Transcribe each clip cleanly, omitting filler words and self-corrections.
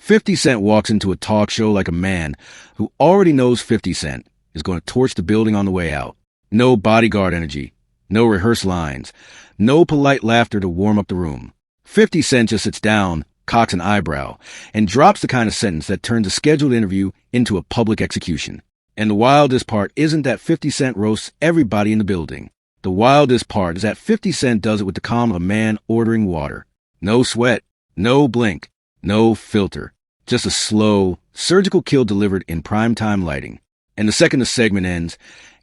50 Cent walks into a talk show like a man who already knows 50 Cent is going to torch the building on the way out. No bodyguard energy, no rehearsed lines, no polite laughter to warm up the room. 50 Cent just sits down, cocks an eyebrow, and drops the kind of sentence that turns a scheduled interview into a public execution. And the wildest part isn't that 50 Cent roasts everybody in the building. The wildest part is that 50 Cent does it with the calm of a man ordering water. No sweat, no blink, no filter. Just a slow, surgical kill delivered in primetime lighting. And the second the segment ends,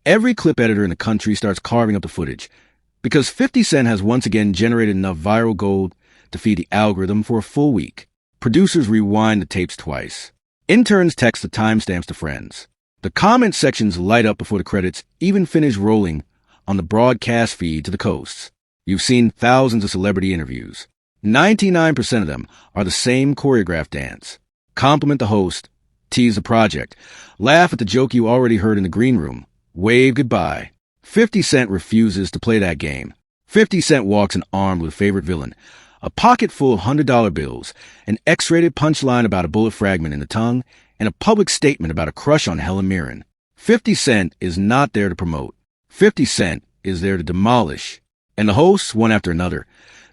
every clip editor in the country starts carving up the footage. Because 50 Cent has once again generated enough viral gold to feed the algorithm for a full week. Producers rewind the tapes twice. Interns text the timestamps to friends. The comment sections light up before the credits even finish rolling on the broadcast feed to the coasts. You've seen thousands of celebrity interviews. 99% of them are the same choreographed dance. Compliment the host, tease the project, laugh at the joke you already heard in the green room, wave goodbye. 50 Cent refuses to play that game. 50 Cent walks in armed with a favorite villain, a pocket full of $100 bills, an X-rated punchline about a bullet fragment in the tongue, and a public statement about a crush on Helen Mirren. 50 Cent is not there to promote. 50 Cent is there to demolish. And the hosts, one after another,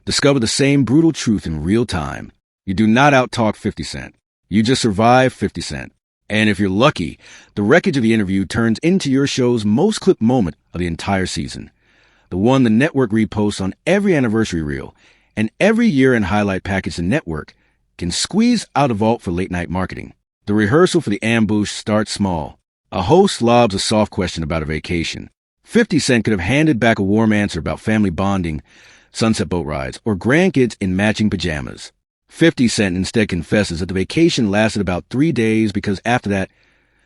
discover the same brutal truth in real time. You do not outtalk 50 Cent. You just survive 50 Cent. And if you're lucky, the wreckage of the interview turns into your show's most clipped moment of the entire season. The one the network reposts on every anniversary reel, and every year-end highlight package the network can squeeze out a vault for late-night marketing. The rehearsal for the ambush starts small. A host lobs a soft question about a vacation. 50 Cent could have handed back a warm answer about family bonding, sunset boat rides, or grandkids in matching pajamas. 50 Cent instead confesses that the vacation lasted about 3 days because after that,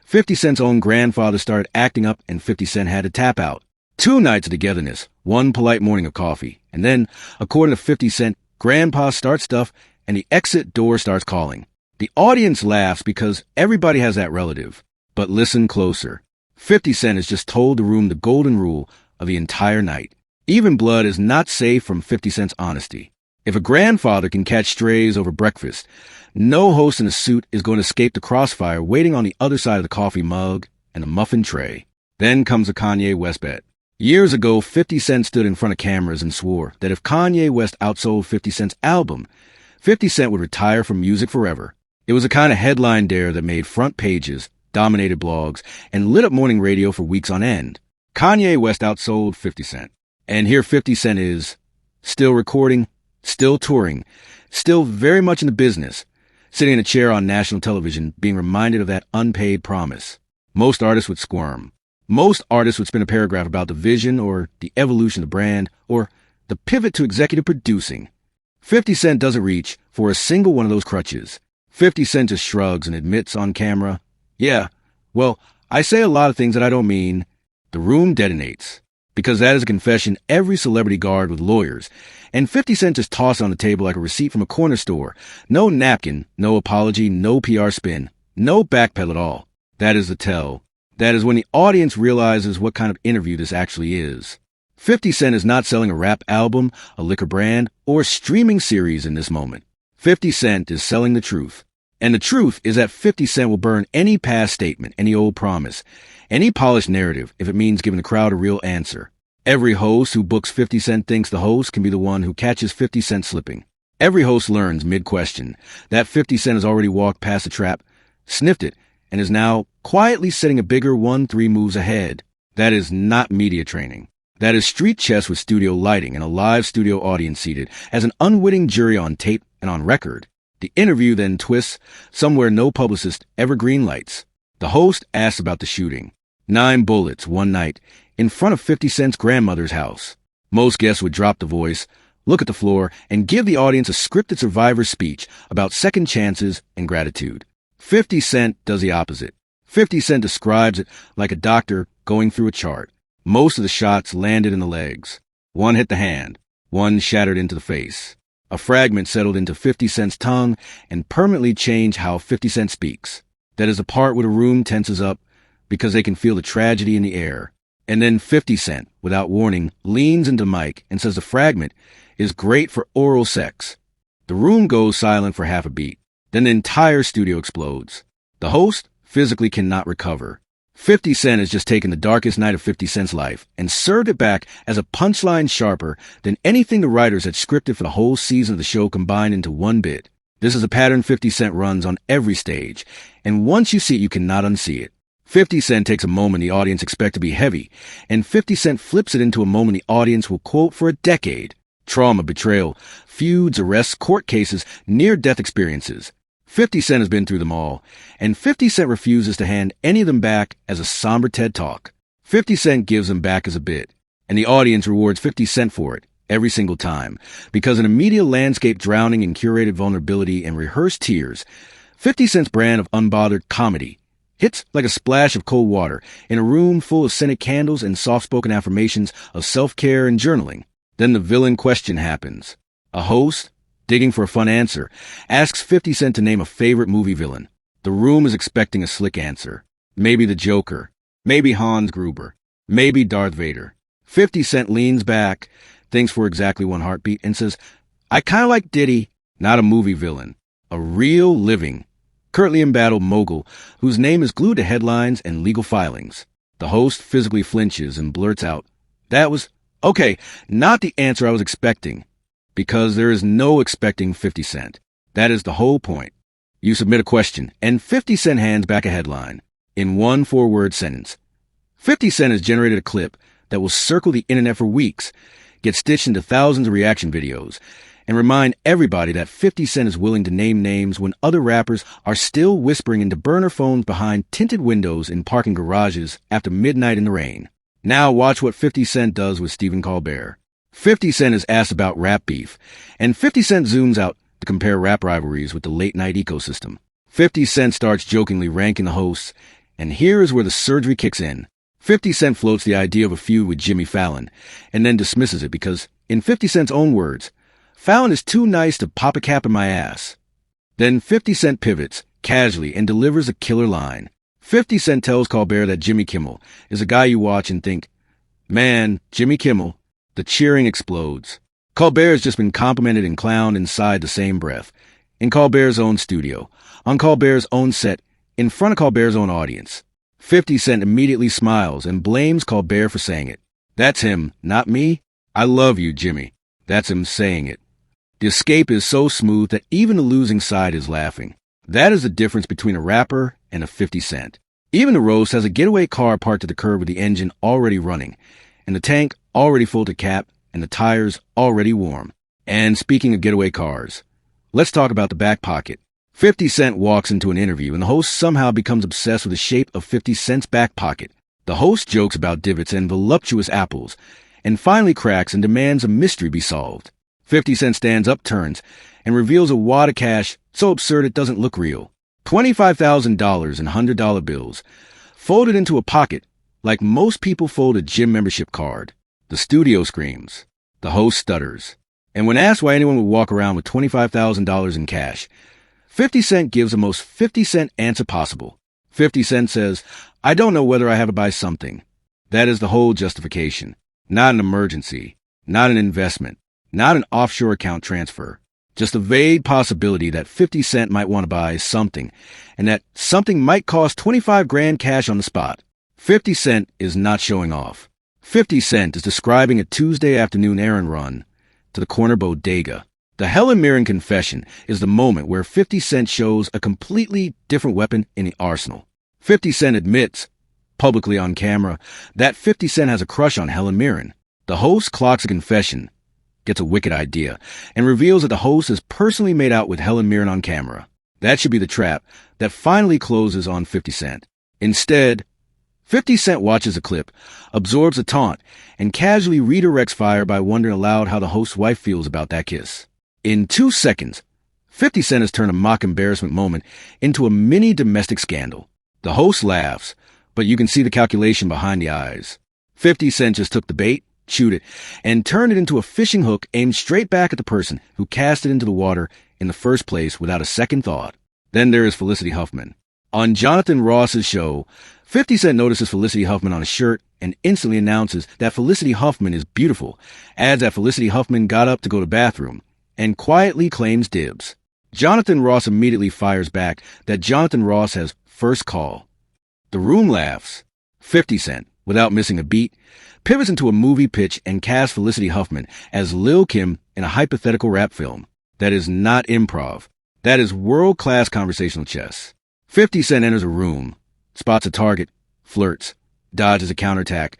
50 Cent's own grandfather started acting up and 50 Cent had to tap out. 2 nights of togetherness, 1 polite morning of coffee, and then, according to 50 Cent, Grandpa starts stuff and the exit door starts calling. The audience laughs because everybody has that relative. But listen closer. 50 Cent has just told the room the golden rule of the entire night. Even blood is not safe from 50 Cent's honesty. If a grandfather can catch strays over breakfast, no host in a suit is going to escape the crossfire waiting on the other side of the coffee mug and the muffin tray. Then comes a Kanye West bet. Years ago, 50 Cent stood in front of cameras and swore that if Kanye West outsold 50 Cent's album, 50 Cent would retire from music forever. It was a kind of headline dare that made front pages, dominated blogs, and lit up morning radio for weeks on end. Kanye West outsold 50 Cent. And here 50 Cent is, still recording, still touring, still very much in the business, sitting in a chair on national television being reminded of that unpaid promise. Most artists would squirm. Most artists would spin a paragraph about the vision or the evolution of the brand or the pivot to executive producing. 50 Cent doesn't reach for a single one of those crutches. 50 Cent just shrugs and admits on camera, yeah, well, I say a lot of things that I don't mean. The room detonates. Because that is a confession every celebrity guard with lawyers. And 50 Cent just tossed on the table like a receipt from a corner store. No napkin, no apology, no PR spin, no backpedal at all. That is the tell. That is when the audience realizes what kind of interview this actually is. 50 Cent is not selling a rap album, a liquor brand, or a streaming series in this moment. 50 Cent is selling the truth. And the truth is that 50 Cent will burn any past statement, any old promise, any polished narrative if it means giving the crowd a real answer. Every host who books 50 Cent thinks the host can be the one who catches 50 Cent slipping. Every host learns mid-question that 50 Cent has already walked past the trap, sniffed it, and is now quietly setting a bigger 1-3 moves ahead. That is not media training. That is street chess with studio lighting and a live studio audience seated as an unwitting jury on tape and on record. The interview then twists somewhere no publicist ever greenlights. The host asks about the shooting. 9 bullets one night in front of 50 Cent's grandmother's house. Most guests would drop the voice, look at the floor, and give the audience a scripted survivor speech about second chances and gratitude. 50 Cent does the opposite. 50 Cent describes it like a doctor going through a chart. Most of the shots landed in the legs. 1 hit the hand. 1 shattered into the face. A fragment settled into 50 Cent's tongue and permanently changed how 50 Cent speaks. That is the part where the room tenses up because they can feel the tragedy in the air. And then 50 Cent, without warning, leans into Mike and says the fragment is great for oral sex. The room goes silent for half a beat. Then the entire studio explodes. The host physically cannot recover. 50 Cent has just taken the darkest night of 50 Cent's life and served it back as a punchline sharper than anything the writers had scripted for the whole season of the show combined into one bit. This is a pattern 50 Cent runs on every stage, and once you see it, you cannot unsee it. 50 Cent takes a moment the audience expect to be heavy, and 50 Cent flips it into a moment the audience will quote for a decade. Trauma, betrayal, feuds, arrests, court cases, near-death experiences. 50 Cent has been through them all, and 50 Cent refuses to hand any of them back as a somber TED Talk. 50 Cent gives them back as a bit, and the audience rewards 50 Cent for it every single time, because in a media landscape drowning in curated vulnerability and rehearsed tears, 50 Cent's brand of unbothered comedy hits like a splash of cold water in a room full of scented candles and soft-spoken affirmations of self-care and journaling. Then the villain question happens. A host, digging for a fun answer, asks 50 Cent to name a favorite movie villain. The room is expecting a slick answer. Maybe the Joker. Maybe Hans Gruber. Maybe Darth Vader. 50 Cent leans back, thinks for exactly one heartbeat, and says, I kinda like Diddy, not a movie villain. A real, living, currently embattled mogul whose name is glued to headlines and legal filings. The host physically flinches and blurts out, that was, okay, not the answer I was expecting. Because there is no expecting 50 Cent. That is the whole point. You submit a question, and 50 Cent hands back a headline in one 4-word sentence. 50 Cent has generated a clip that will circle the internet for weeks, get stitched into thousands of reaction videos, and remind everybody that 50 Cent is willing to name names when other rappers are still whispering into burner phones behind tinted windows in parking garages after midnight in the rain. Now watch what 50 Cent does with Stephen Colbert. 50 Cent is asked about rap beef, and 50 Cent zooms out to compare rap rivalries with the late-night ecosystem. 50 Cent starts jokingly ranking the hosts, and here is where the surgery kicks in. 50 Cent floats the idea of a feud with Jimmy Fallon, and then dismisses it because, in 50 Cent's own words, Fallon is too nice to pop a cap in my ass. Then 50 Cent pivots, casually, and delivers a killer line. 50 Cent tells Colbert that Jimmy Kimmel is a guy you watch and think, man, Jimmy Kimmel. The cheering explodes. Colbert has just been complimented and clowned inside the same breath. In Colbert's own studio, on Colbert's own set, in front of Colbert's own audience. 50 Cent immediately smiles and blames Colbert for saying it. That's him, not me. I love you, Jimmy. That's him saying it. The escape is so smooth that even the losing side is laughing. That is the difference between a rapper and a 50 Cent. Even the roast has a getaway car parked to the curb with the engine already running, and the tank already full to cap, and the tires already warm. And speaking of getaway cars, let's talk about the back pocket. 50 Cent walks into an interview, and the host somehow becomes obsessed with the shape of 50 Cent's back pocket. The host jokes about divots and voluptuous apples, and finally cracks and demands a mystery be solved. 50 Cent stands up, turns, and reveals a wad of cash so absurd it doesn't look real. $25,000 in $100 bills, folded into a pocket like most people fold a gym membership card. The studio screams. The host stutters. And when asked why anyone would walk around with $25,000 in cash, 50 Cent gives the most 50 Cent answer possible. 50 Cent says, I don't know whether I have to buy something. That is the whole justification. Not an emergency. Not an investment. Not an offshore account transfer. Just a vague possibility that 50 Cent might want to buy something, and that something might cost 25 grand cash on the spot. 50 Cent is not showing off. 50 Cent is describing a Tuesday afternoon errand run to the corner bodega. The Helen Mirren confession is the moment where 50 Cent shows a completely different weapon in the arsenal. 50 Cent admits, publicly on camera, that 50 Cent has a crush on Helen Mirren. The host clocks a confession, gets a wicked idea, and reveals that the host has personally made out with Helen Mirren on camera. That should be the trap that finally closes on 50 Cent. Instead, 50 Cent watches a clip, absorbs a taunt, and casually redirects fire by wondering aloud how the host's wife feels about that kiss. In 2 seconds, 50 Cent has turned a mock embarrassment moment into a mini domestic scandal. The host laughs, but you can see the calculation behind the eyes. 50 Cent just took the bait, chewed it, and turned it into a fishing hook aimed straight back at the person who cast it into the water in the first place without a second thought. Then there is Felicity Huffman. On Jonathan Ross's show, 50 Cent notices Felicity Huffman on a shirt and instantly announces that Felicity Huffman is beautiful, adds that Felicity Huffman got up to go to the bathroom, and quietly claims dibs. Jonathan Ross immediately fires back that Jonathan Ross has first call. The room laughs. 50 Cent, without missing a beat, pivots into a movie pitch and casts Felicity Huffman as Lil' Kim in a hypothetical rap film. That is not improv. That is world-class conversational chess. 50 Cent enters a room, spots a target, flirts, dodges a counterattack,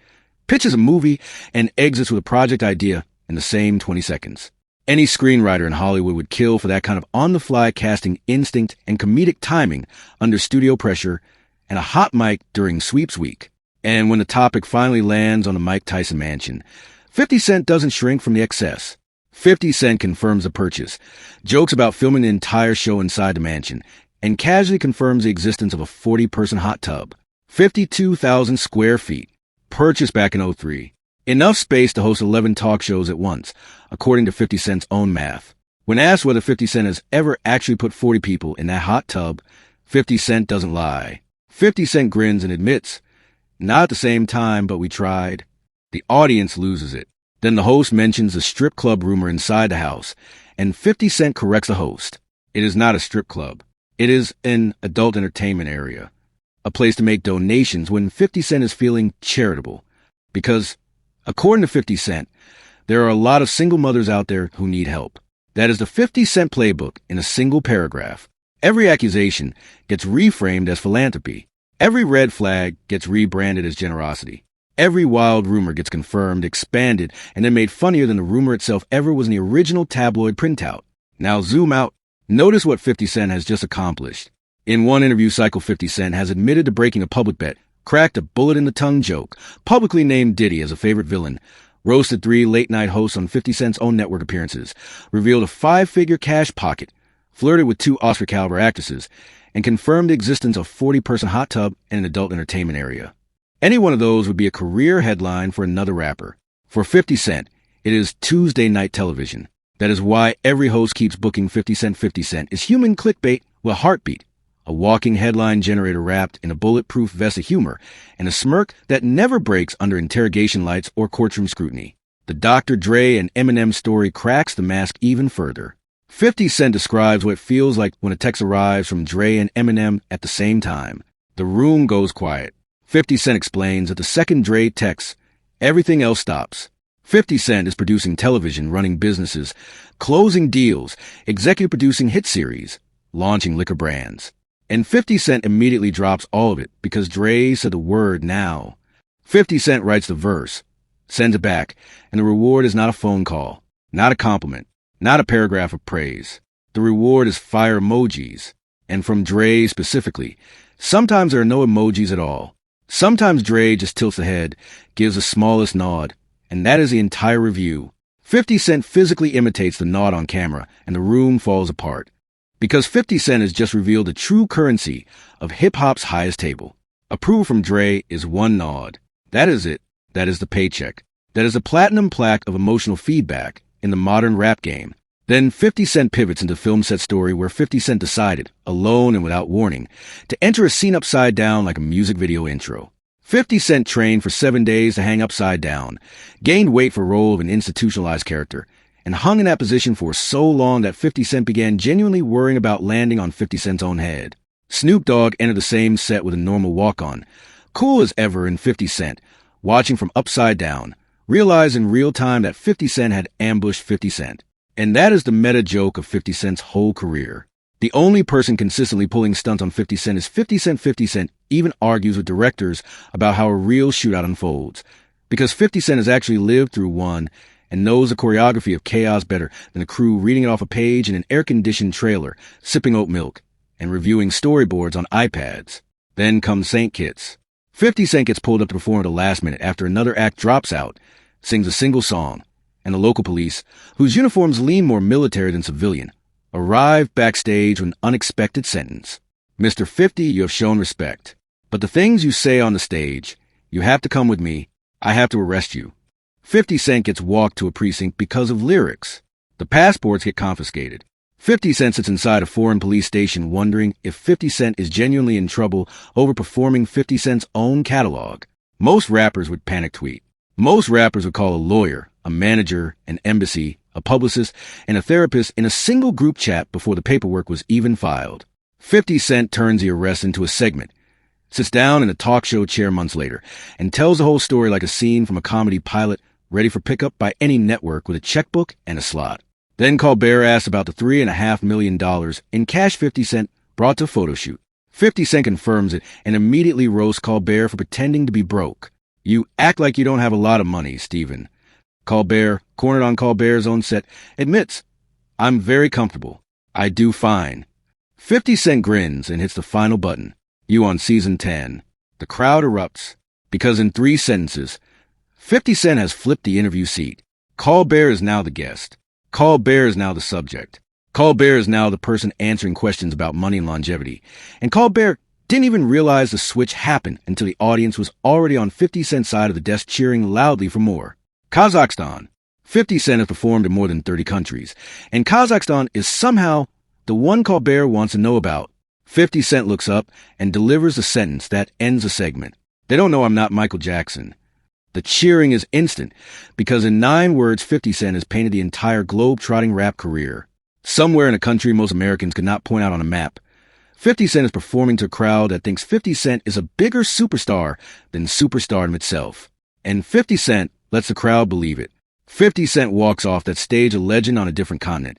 pitches a movie, and exits with a project idea in the same 20 seconds. Any screenwriter in Hollywood would kill for that kind of on-the-fly casting instinct and comedic timing under studio pressure and a hot mic during sweeps week. And when the topic finally lands on the Mike Tyson mansion, 50 Cent doesn't shrink from the excess. 50 Cent confirms the purchase, jokes about filming the entire show inside the mansion, and casually confirms the existence of a 40-person hot tub. 52,000 square feet. Purchased back in '03. Enough space to host 11 talk shows at once, according to 50 Cent's own math. When asked whether 50 Cent has ever actually put 40 people in that hot tub, 50 Cent doesn't lie. 50 Cent grins and admits, "Not at the same time, but we tried." The audience loses it. Then the host mentions the strip club rumor inside the house, and 50 Cent corrects the host. It is not a strip club. It is an adult entertainment area, a place to make donations when 50 Cent is feeling charitable. Because, according to 50 Cent, there are a lot of single mothers out there who need help. That is the 50 Cent playbook in a single paragraph. Every accusation gets reframed as philanthropy. Every red flag gets rebranded as generosity. Every wild rumor gets confirmed, expanded, and then made funnier than the rumor itself ever was in the original tabloid printout. Now zoom out. Notice what 50 Cent has just accomplished. In one interview cycle, 50 Cent has admitted to breaking a public bet, cracked a bullet-in-the-tongue joke, publicly named Diddy as a favorite villain, roasted 3 late-night hosts on 50 Cent's own network appearances, revealed a 5-figure cash pocket, flirted with 2 Oscar-caliber actresses, and confirmed the existence of a 40-person hot tub and an adult entertainment area. Any one of those would be a career headline for another rapper. For 50 Cent, it is Tuesday night television. That is why every host keeps booking 50 Cent. 50 Cent is human clickbait with a heartbeat, a walking headline generator wrapped in a bulletproof vest of humor, and a smirk that never breaks under interrogation lights or courtroom scrutiny. The Dr. Dre and Eminem story cracks the mask even further. 50 Cent describes what it feels like when a text arrives from Dre and Eminem at the same time. The room goes quiet. 50 Cent explains that the second Dre texts, everything else stops. 50 Cent is producing television, running businesses, closing deals, executive producing hit series, launching liquor brands. And 50 Cent immediately drops all of it because Dre said the word now. 50 Cent writes the verse, sends it back, and the reward is not a phone call, not a compliment, not a paragraph of praise. The reward is fire emojis. And from Dre specifically, sometimes there are no emojis at all. Sometimes Dre just tilts the head, gives the smallest nod, and that is the entire review. 50 Cent physically imitates the nod on camera, and the room falls apart. Because 50 Cent has just revealed the true currency of hip-hop's highest table. Approval from Dre is one nod. That is it. That is the paycheck. That is the platinum plaque of emotional feedback in the modern rap game. Then 50 Cent pivots into film set story where 50 Cent decided, alone and without warning, to enter a scene upside down like a music video intro. 50 Cent trained for 7 days to hang upside down, gained weight for role of an institutionalized character, and hung in that position for so long that 50 Cent began genuinely worrying about landing on 50 Cent's own head. Snoop Dogg entered the same set with a normal walk-on, cool as ever, in 50 Cent, watching from upside down, realized in real time that 50 Cent had ambushed 50 Cent. And that is the meta joke of 50 Cent's whole career. The only person consistently pulling stunts on 50 Cent is 50 Cent. 50 Cent even argues with directors about how a real shootout unfolds, because 50 Cent has actually lived through one and knows the choreography of chaos better than a crew reading it off a page in an air-conditioned trailer, sipping oat milk, and reviewing storyboards on iPads. Then comes Saint Kitts. 50 Cent gets pulled up to perform at the last minute after another act drops out, sings a single song, and the local police, whose uniforms lean more military than civilian, arrive backstage with an unexpected sentence. Mr. 50, you have shown respect. But the things you say on the stage, you have to come with me, I have to arrest you. 50 Cent gets walked to a precinct because of lyrics. The passports get confiscated. 50 Cent sits inside a foreign police station wondering if 50 Cent is genuinely in trouble over performing 50 Cent's own catalog. Most rappers would panic tweet. Most rappers would call a lawyer, a manager, an embassy, a publicist, and a therapist in a single group chat before the paperwork was even filed. 50 Cent turns the arrest into a segment, sits down in a talk show chair months later, and tells the whole story like a scene from a comedy pilot ready for pickup by any network with a checkbook and a slot. Then Colbert asks about the $3.5 million in cash 50 Cent brought to a photo shoot. 50 Cent confirms it and immediately roasts Colbert for pretending to be broke. "You act like you don't have a lot of money, Stephen." Colbert, cornered on Colbert's own set, admits, "I'm very comfortable. I do fine." 50 Cent grins and hits the final button. You on season 10. The crowd erupts, because in 3 sentences, 50 Cent has flipped the interview seat. Colbert is now the guest. Colbert is now the subject. Colbert is now the person answering questions about money and longevity. And Colbert didn't even realize the switch happened until the audience was already on 50 Cent's side of the desk cheering loudly for more. Kazakhstan. 50 Cent has performed in more than 30 countries, and Kazakhstan is somehow the one Colbert wants to know about. 50 Cent looks up and delivers a sentence that ends the segment. "They don't know I'm not Michael Jackson." The cheering is instant, because in 9 words 50 Cent has painted the entire globe-trotting rap career. Somewhere in a country most Americans could not point out on a map, 50 Cent is performing to a crowd that thinks 50 Cent is a bigger superstar than superstardom itself. And 50 Cent lets the crowd believe it. 50 Cent walks off that stage a legend on a different continent,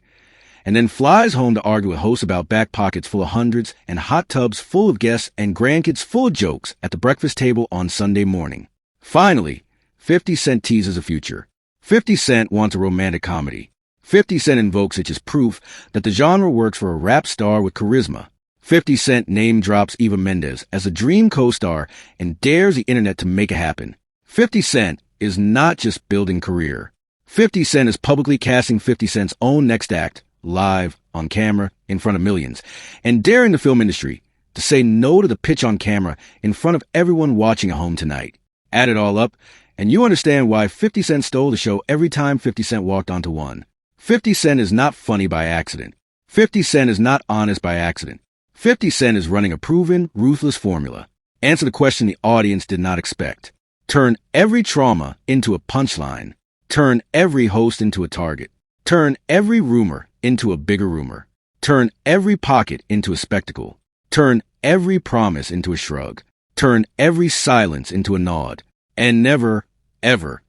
and then flies home to argue with hosts about back pockets full of hundreds and hot tubs full of guests and grandkids full of jokes at the breakfast table on Sunday morning. Finally, 50 Cent teases a future. 50 Cent wants a romantic comedy. 50 Cent invokes it as proof that the genre works for a rap star with charisma. 50 Cent name drops Eva Mendes as a dream co-star and dares the internet to make it happen. 50 Cent is not just building career. 50 Cent is publicly casting 50 Cent's own next act, live, on camera, in front of millions, and daring the film industry to say no to the pitch on camera in front of everyone watching at home tonight. Add it all up, and you understand why 50 Cent stole the show every time 50 Cent walked onto one. 50 Cent is not funny by accident. 50 Cent is not honest by accident. 50 Cent is running a proven, ruthless formula. Answer the question the audience did not expect. Turn every trauma into a punchline. Turn every host into a target. Turn every rumor into a bigger rumor. Turn every pocket into a spectacle. Turn every promise into a shrug. Turn every silence into a nod. And never, ever,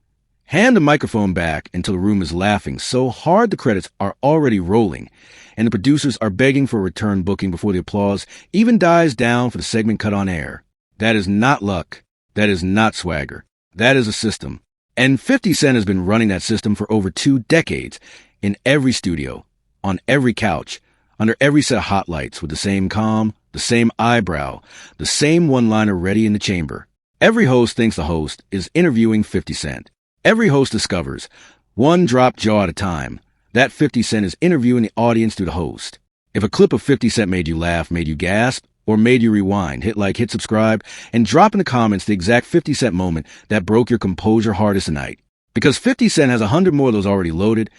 hand the microphone back until the room is laughing so hard the credits are already rolling, and the producers are begging for a return booking before the applause even dies down for the segment cut on air. That is not luck. That is not swagger. That is a system. And 50 Cent has been running that system for over 2 decades, in every studio, on every couch, under every set of hot lights, with the same calm, the same eyebrow, the same one-liner ready in the chamber. Every host thinks the host is interviewing 50 Cent. Every host discovers, one drop jaw at a time, that 50 Cent is interviewing the audience through the host. If a clip of 50 Cent made you laugh, made you gasp, or made you rewind, hit like, hit subscribe, and drop in the comments the exact 50 Cent moment that broke your composure hardest tonight. Because 50 Cent has 100 more of those already loaded,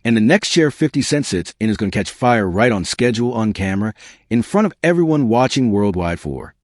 and the next chair 50 Cent sits in is going to catch fire right on schedule, on camera, in front of everyone watching worldwide for.